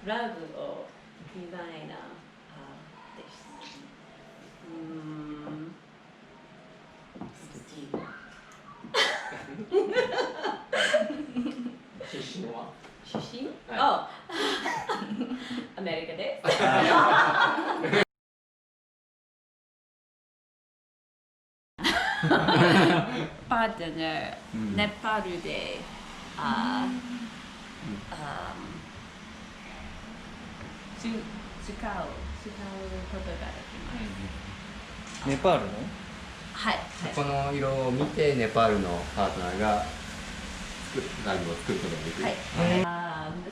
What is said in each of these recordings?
ラグをデザイナーです。出身は？出身？はアメリカです。パートナー、ネパールで、使うことができます。ネパールの？はい。この色を見てネパールのパートナーがラグを作ることができる。はい。The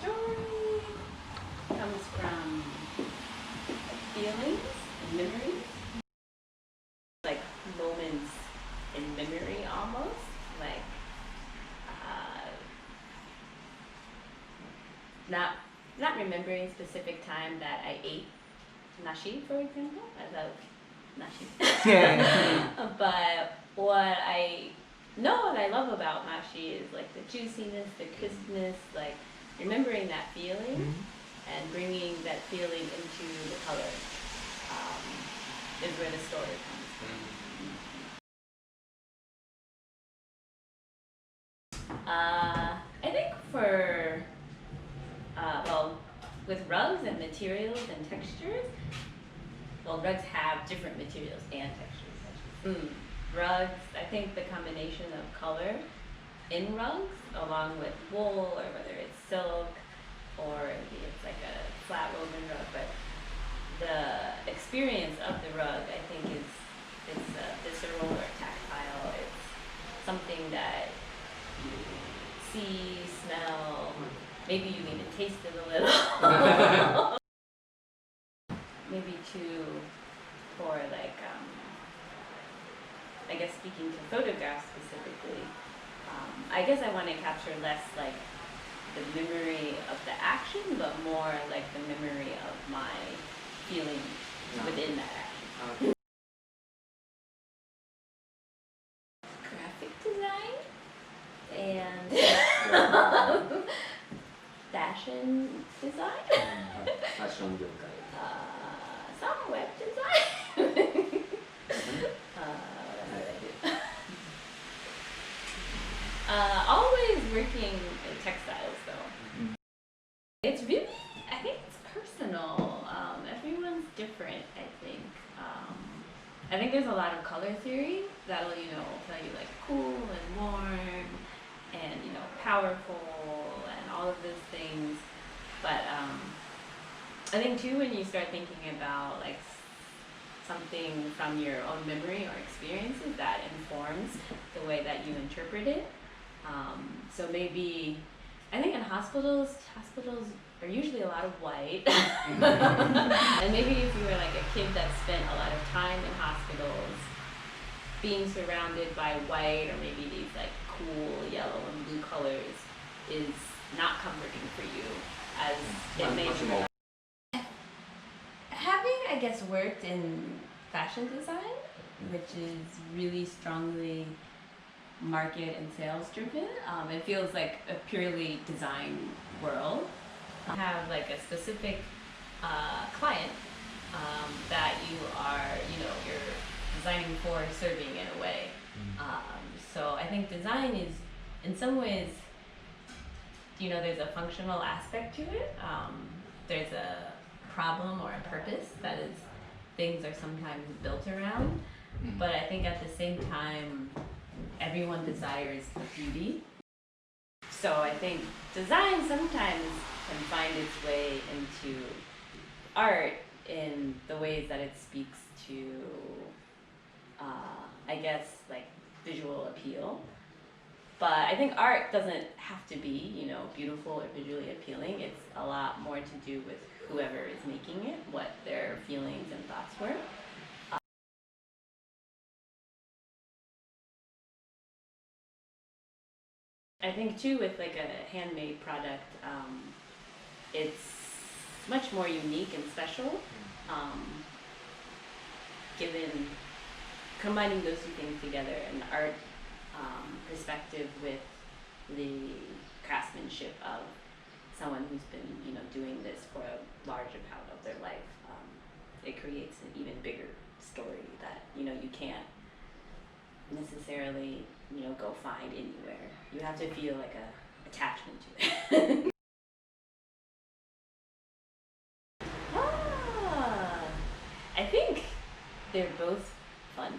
story comes from feelings and memories, like moments in memory almost, like not remembering specific time that I ate nashi, for example. I love nashi. But what I love about nashi is like the juiciness, the crispness, like remembering that feeling and bringing that feeling into the color is where the story comes from. I think for with rugs and materials and textures, rugs have different materials and textures. Rugs, I think the combination of color in rugs, along with wool, or whether it's silk, or maybe it's like a flat woven rug, but the experience of the rug, I think, is visceral or tactile. It's something that you see, smell, maybe you even taste it a little. Maybe for like, I guess speaking to photographs specifically, I guess I want to capture less like the memory of the action, but more like the memory of my feeling within that action. Graphic design and fashion design. Fashion 業界。Some web design. Always working in textiles though. It's really, I think it's personal. Everyone's different, I think. I think there's a lot of color theory that'll, tell you like cool and warm and, powerful and all of those things. But I think too, when you start thinking about like something from your own memory or experiences, that informs the way that you interpret it. So maybe, I think in hospitals are usually a lot of white. And maybe if you were like a kid that spent a lot of time in hospitals, being surrounded by white or maybe these like cool yellow and blue colors is not comforting for you, as it may be. Having, I guess, worked in fashion design, which is really strongly market and sales driven, it feels like a purely design world. I have like a specific client that you are, you're designing for, serving in a way. So I think design is, in some ways, there's a functional aspect to it. There's a problem or a purpose that is things are sometimes built around, but I think at the same time everyone desires the beauty. So I think design sometimes can find its way into art in the ways that it speaks to I guess like visual appeal. But I think art doesn't have to be, beautiful or visually appealing. It's a lot more to do with whoever is making it, what their feelings and thoughts were. I think too, with like a handmade product, it's much more unique and special, given combining those two things together, an art perspective with the craftsmanship of someone who's been, doing this for a larger part of their life, it creates an even bigger story that, you can't necessarily, go find anywhere. You have to feel like a attachment to it. I think they're both fun.